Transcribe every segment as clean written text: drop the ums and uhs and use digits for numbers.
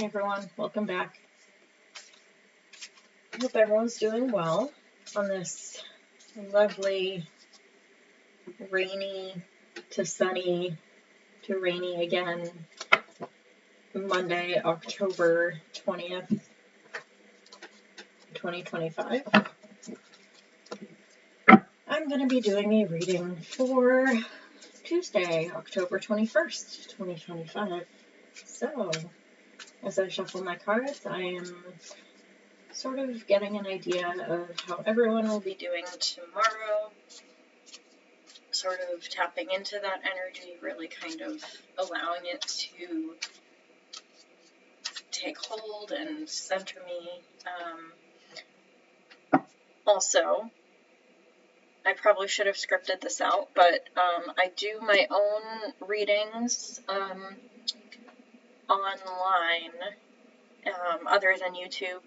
Hey everyone, welcome back. I hope everyone's doing well on this lovely rainy to sunny to rainy again Monday, October 20th, 2025. I'm going to be doing a reading for Tuesday, October 21st, 2025. So, as I shuffle my cards, I am sort of getting an idea of how everyone will be doing tomorrow, sort of tapping into that energy, really kind of allowing it to take hold and center me. Also, I probably should have scripted this out, but I do my own readings online, other than YouTube.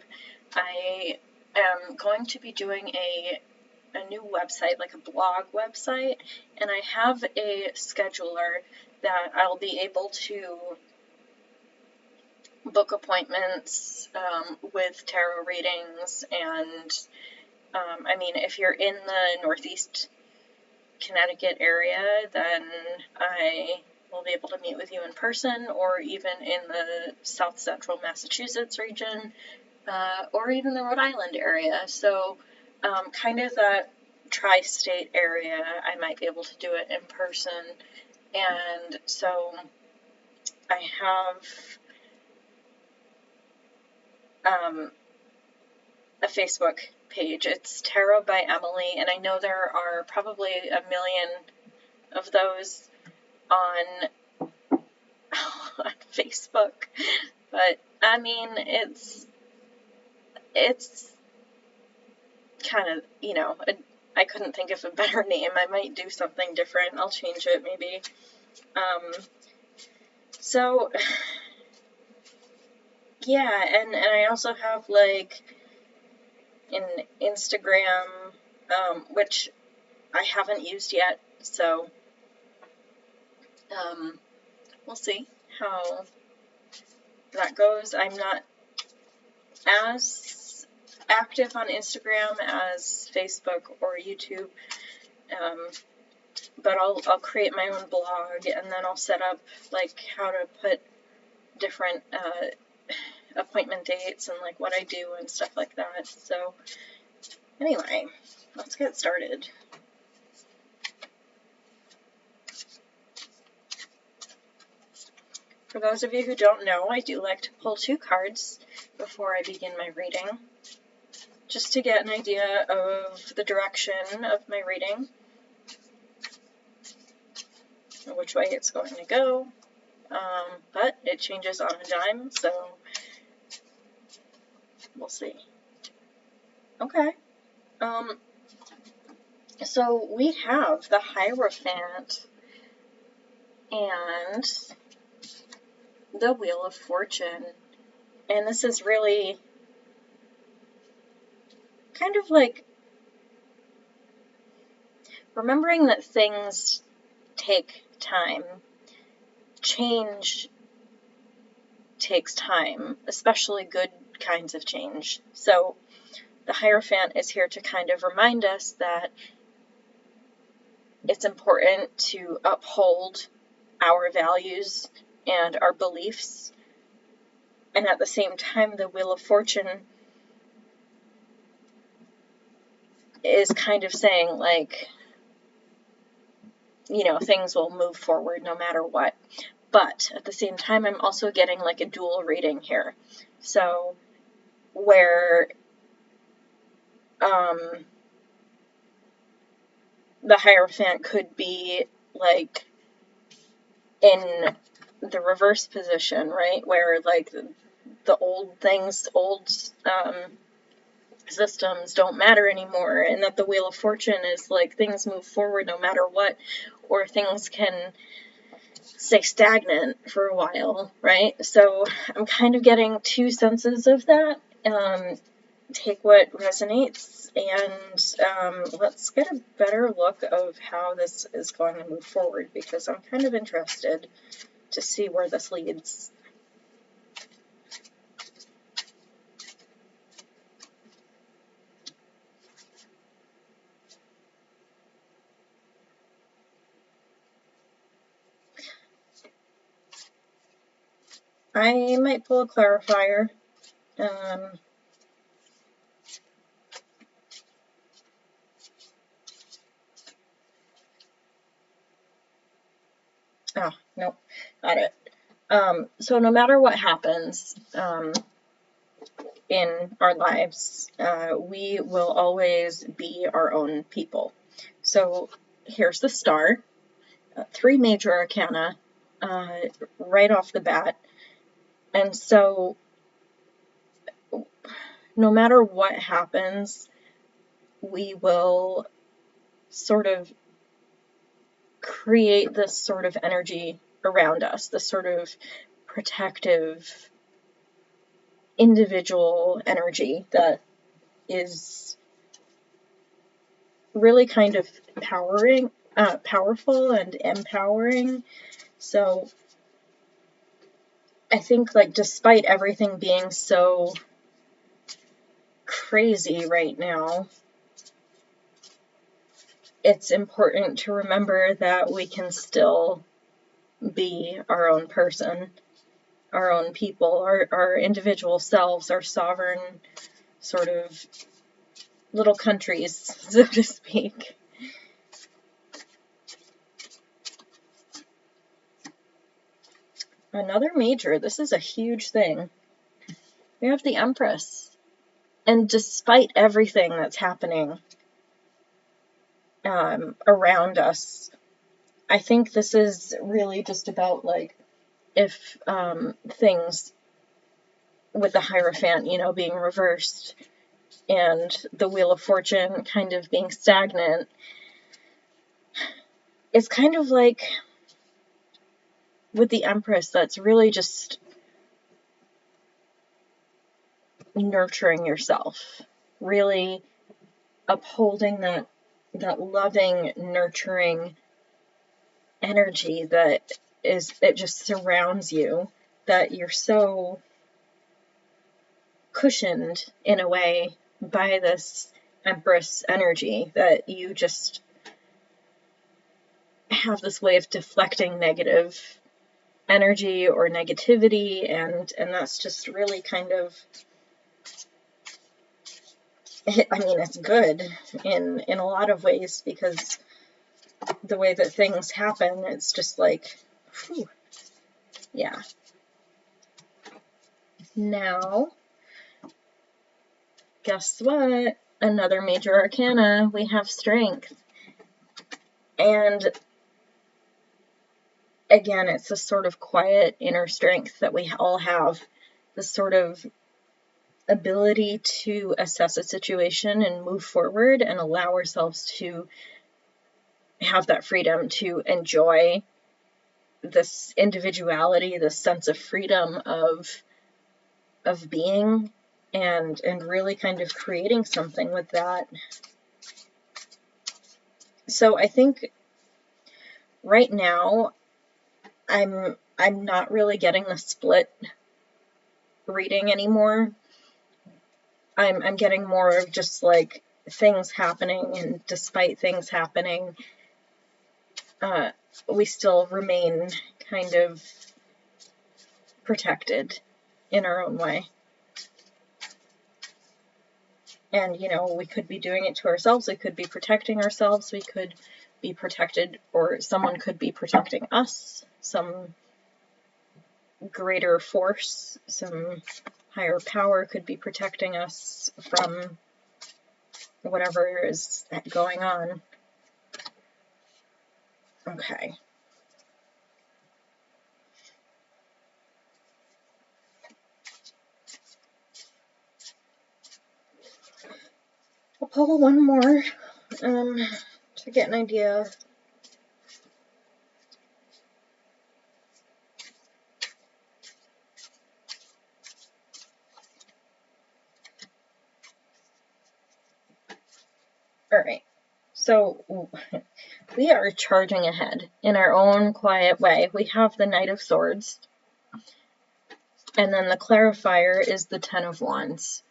I am going to be doing a new website, like a blog website, and I have a scheduler that I'll be able to book appointments with tarot readings. And I mean, if you're in the Northeast Connecticut area, then I will be able to meet with you in person, or even in the South Central Massachusetts region, or even the Rhode Island area. So kind of that tri-state area, I might be able to do it in person. And so I have a Facebook page. It's Tarot by Emily, and I know there are probably a million of those on Facebook, but I mean, it's kind of, you know, I couldn't think of a better name. I might do something different. I'll change it maybe. So yeah, and I also have like an Instagram, which I haven't used yet, so we'll see how that goes. I'm not as active on Instagram as Facebook or YouTube, but I'll create my own blog, and then I'll set up like how to put different appointment dates and like what I do and stuff like that. So anyway, let's get started. For those of you who don't know, I do like to pull 2 cards before I begin my reading, just to get an idea of the direction of my reading, which way it's going to go, but it changes on a dime, so we'll see. Okay, so we have the Hierophant and the Wheel of Fortune, and this is really kind of like remembering that things take time. Change takes time, especially good kinds of change. So the Hierophant is here to kind of remind us that it's important to uphold our values and our beliefs. And at the same time, the Wheel of Fortune is kind of saying, like, you know, things will move forward no matter what. But at the same time, I'm also getting like a dual reading here. So where the Hierophant could be like in the reverse position, right? Where like the old things, old systems don't matter anymore, and that the Wheel of Fortune is like things move forward no matter what, or things can stay stagnant for a while, right? So I'm kind of getting 2 senses of that. Take what resonates, and let's get a better look of how this is going to move forward, because I'm kind of interested to see where this leads. I might pull a clarifier. Oh, nope, got it. So no matter what happens in our lives, we will always be our own people. So here's the Star, 3 major arcana right off the bat. And so no matter what happens, we will sort of create this sort of energy around us, this sort of protective individual energy that is really kind of powerful and empowering. So I think, like, despite everything being so crazy right now, it's important to remember that we can still be our own person, our own people, our individual selves, our sovereign sort of little countries, so to speak. Another major, this is a huge thing. We have the Empress. And despite everything that's happening around us, I think this is really just about, like, if things with the Hierophant, being reversed and the Wheel of Fortune kind of being stagnant, it's kind of like with the Empress, that's really just nurturing yourself, really upholding that loving, nurturing energy that it just surrounds you, that you're so cushioned in a way by this Empress energy that you just have this way of deflecting negative energy or negativity, and that's just really kind of, I mean, it's good in a lot of ways, because the way that things happen, it's just like, whew, yeah. Now, guess what? Another major arcana, we have Strength. And again, it's this sort of quiet inner strength that we all have, this sort of ability to assess a situation and move forward and allow ourselves to have that freedom to enjoy this individuality, this sense of freedom of being, and really kind of creating something with that. So I think right now I'm not really getting the split reading anymore. I'm getting more of just like things happening, and despite things happening, we still remain kind of protected in our own way. And, we could be doing it to ourselves, we could be protecting ourselves, we could be protected, or someone could be protecting us, some greater force, some higher power could be protecting us from whatever is going on. Okay. I'll pull one more to get an idea. Alright, so we are charging ahead in our own quiet way. We have the Knight of Swords, and then the clarifier is the Ten of Wands.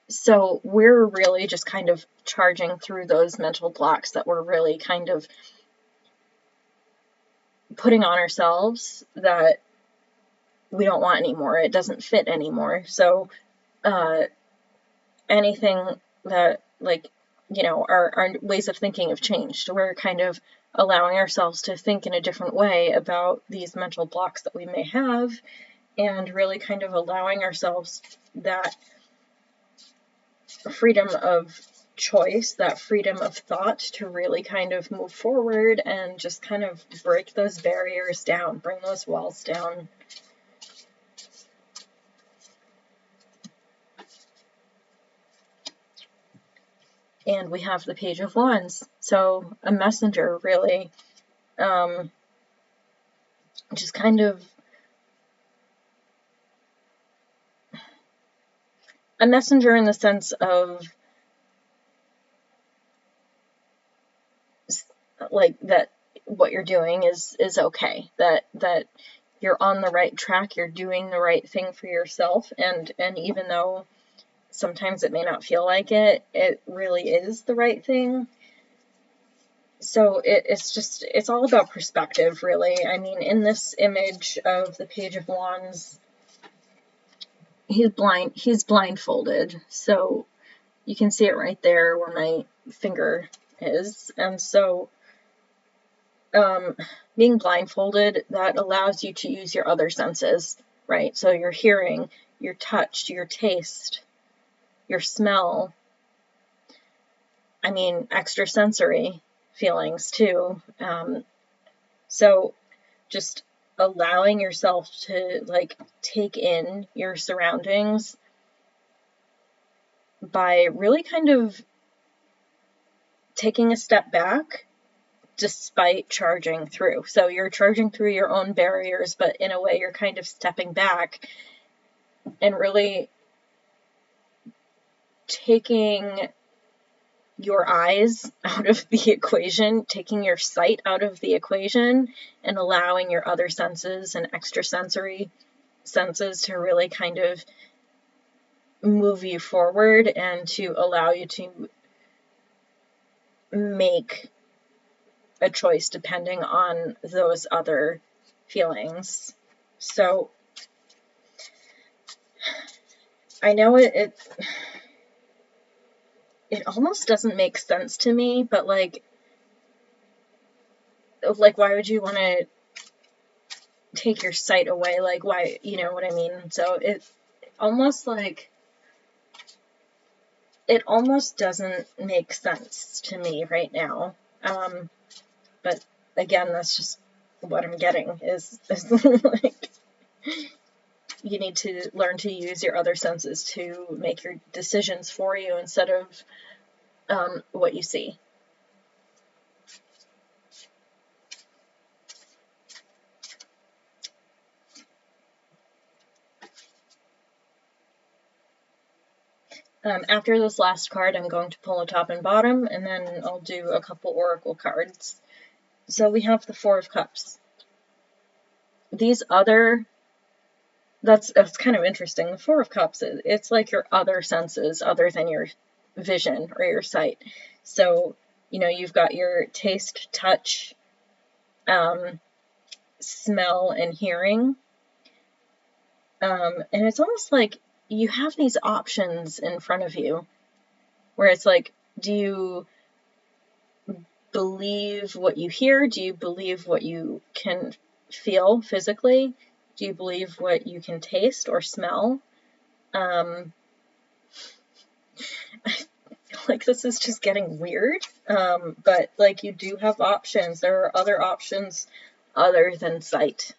So we're really just kind of charging through those mental blocks that we're really kind of putting on ourselves, that we don't want anymore. It doesn't fit anymore. So anything that, like, you know, our ways of thinking have changed. We're kind of allowing ourselves to think in a different way about these mental blocks that we may have, and really kind of allowing ourselves that freedom of choice, that freedom of thought to really kind of move forward and just kind of break those barriers down, bring those walls down. And we have the Page of Wands, so a messenger, really, just kind of a messenger in the sense of, like, that what you're doing is okay, that you're on the right track, you're doing the right thing for yourself, and even though sometimes it may not feel like it, it really is the right thing. So it's all about perspective, really. I mean, in this image of the Page of Wands, he's blindfolded, so you can see it right there where my finger is. And so being blindfolded, that allows you to use your other senses, right? So your hearing, your touch, your taste, your smell, I mean, extrasensory feelings too. So just allowing yourself to, like, take in your surroundings by really kind of taking a step back despite charging through. So you're charging through your own barriers, but in a way you're kind of stepping back and really taking your eyes out of the equation, taking your sight out of the equation, and allowing your other senses and extrasensory senses to really kind of move you forward and to allow you to make a choice depending on those other feelings. So I know it almost doesn't make sense to me, but like why would you want to take your sight away? Like, why, you know what I mean? So it almost doesn't make sense to me right now. But again, that's just what I'm getting is like, you need to learn to use your other senses to make your decisions for you instead of what you see. After this last card, I'm going to pull a top and bottom, and then I'll do a couple oracle cards. So we have the Four of Cups. These other, that's kind of interesting. The Four of Cups, it's like your other senses other than your vision or your sight. So, you know, you've got your taste, touch, smell, and hearing. And it's almost like you have these options in front of you where it's like, do you believe what you hear? Do you believe what you can feel physically? Do you believe what you can taste or smell? Like, this is just getting weird, but like, you do have options. There are other options other than sight.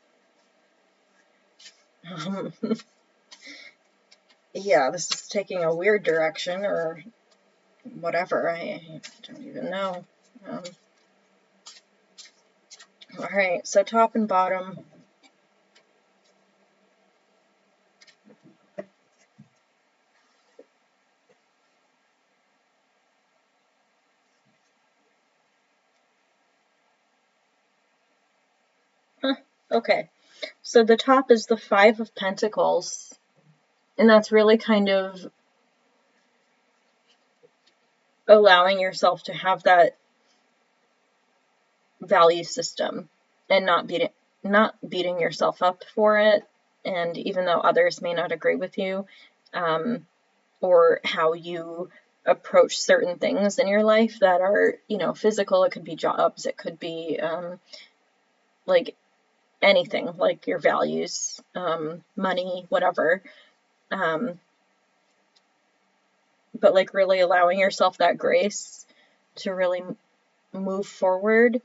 Yeah, this is taking a weird direction or whatever. I don't even know. All right, so top and bottom. Okay, so the top is the Five of Pentacles, and that's really kind of allowing yourself to have that value system and not beating yourself up for it. and even though others may not agree with you, or how you approach certain things in your life that are, physical, it could be jobs, it could be like anything, like your values, money, whatever. But like really allowing yourself that grace to really move forward.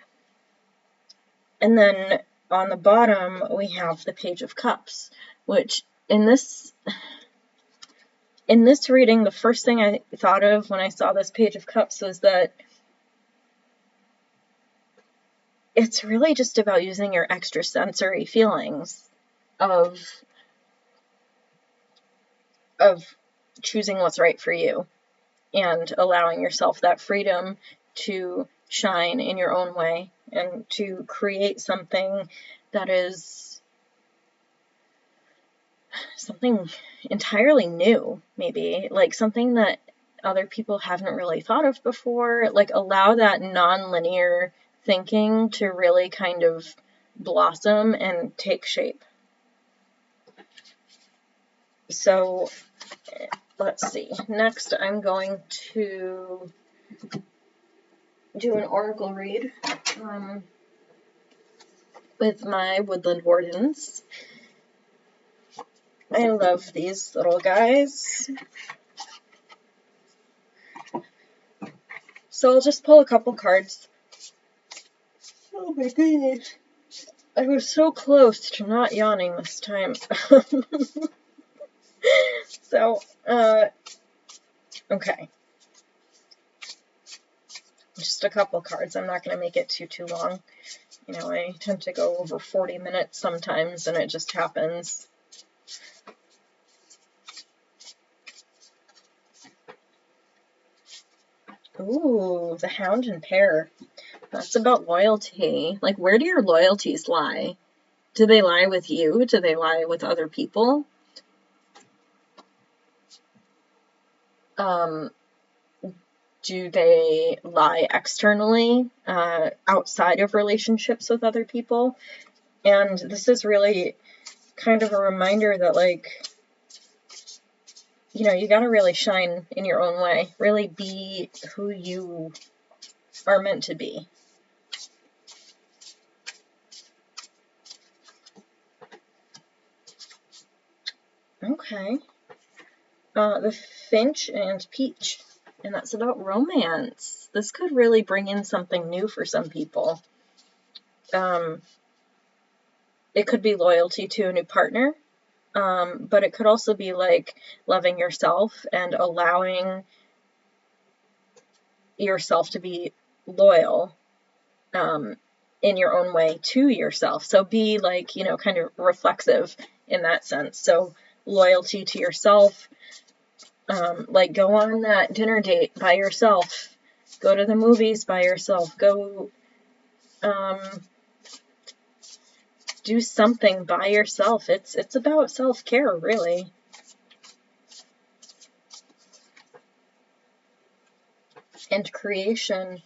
And then on the bottom, we have the Page of Cups, which in this reading, the first thing I thought of when I saw this Page of Cups was that it's really just about using your extrasensory feelings of choosing what's right for you and allowing yourself that freedom to shine in your own way and to create something that is something entirely new, maybe, like something that other people haven't really thought of before. Like, allow that non-linear thinking to really kind of blossom and take shape. So let's see. Next, I'm going to do an oracle read with my Woodland Wardens. I love these little guys. So I'll just pull a couple cards. Oh my goodness. I was so close to not yawning this time. So, okay. Just a couple cards. I'm not going to make it too long. I tend to go over 40 minutes sometimes, and it just happens. Ooh, the Hound and Pair. That's about loyalty. Like, where do your loyalties lie? Do they lie with you? Do they lie with other people? Do they lie externally, outside of relationships with other people? And this is really kind of a reminder that, like, you gotta really shine in your own way. Really be who you are meant to be. Okay. The Finch and Peach. And that's about romance. This could really bring in something new for some people. It could be loyalty to a new partner, but it could also be like loving yourself and allowing yourself to be loyal in your own way to yourself. So be like, kind of reflexive in that sense. So loyalty to yourself, like go on that dinner date by yourself, go to the movies by yourself, go do something by yourself. It's about self-care, really. And creation.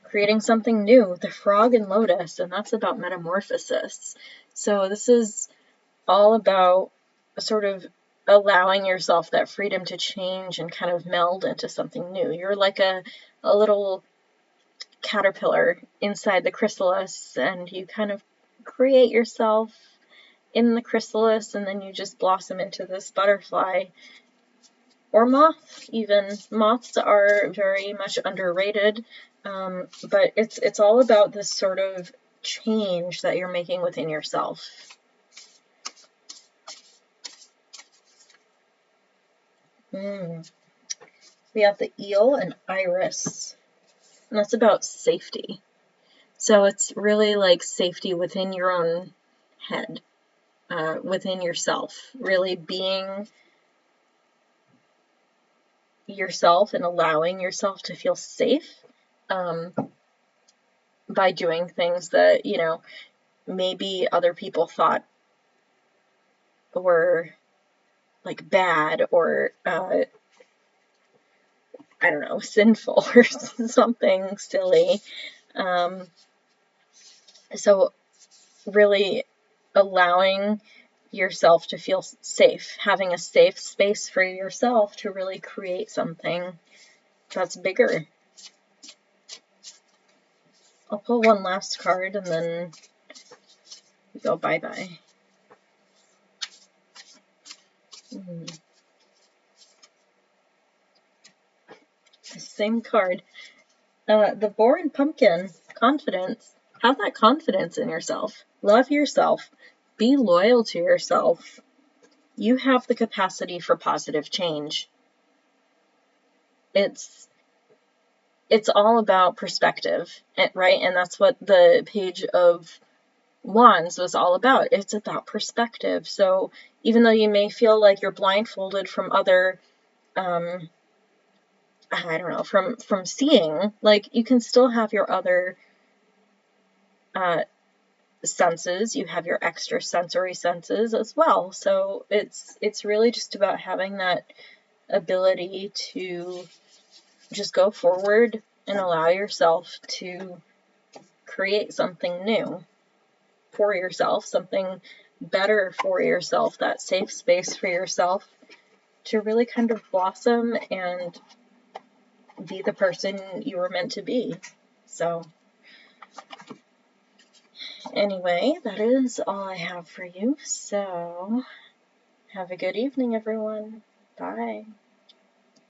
Creating something new, the Frog and Lotus, and that's about metamorphosis. So this is all about sort of allowing yourself that freedom to change and kind of meld into something new. You're like a little caterpillar inside the chrysalis, and you kind of create yourself in the chrysalis, and then you just blossom into this butterfly. Or moth, even. Moths are very much underrated, but it's all about this sort of change that you're making within yourself. We have the Eel and Iris, and that's about safety. So it's really like safety within your own head, within yourself, really being yourself and allowing yourself to feel safe by doing things that, maybe other people thought were like bad or I don't know, sinful or something silly. So really allowing yourself to feel safe, having a safe space for yourself to really create something that's bigger. I'll pull one last card and then we go bye-bye. Same card. The Bored Pumpkin, confidence. Have that confidence in yourself. Love yourself. Be loyal to yourself. You have the capacity for positive change. It's all about perspective, right? And that's what the Page of Wands was all about. It's about perspective. So even though you may feel like you're blindfolded from other, I don't know, from seeing, like, you can still have your other senses. You have your extrasensory senses as well. So it's really just about having that ability to just go forward and allow yourself to create something new for yourself, something better for yourself, that safe space for yourself to really kind of blossom and be the person you were meant to be. So anyway, that is all I have for you. So have a good evening, everyone. Bye.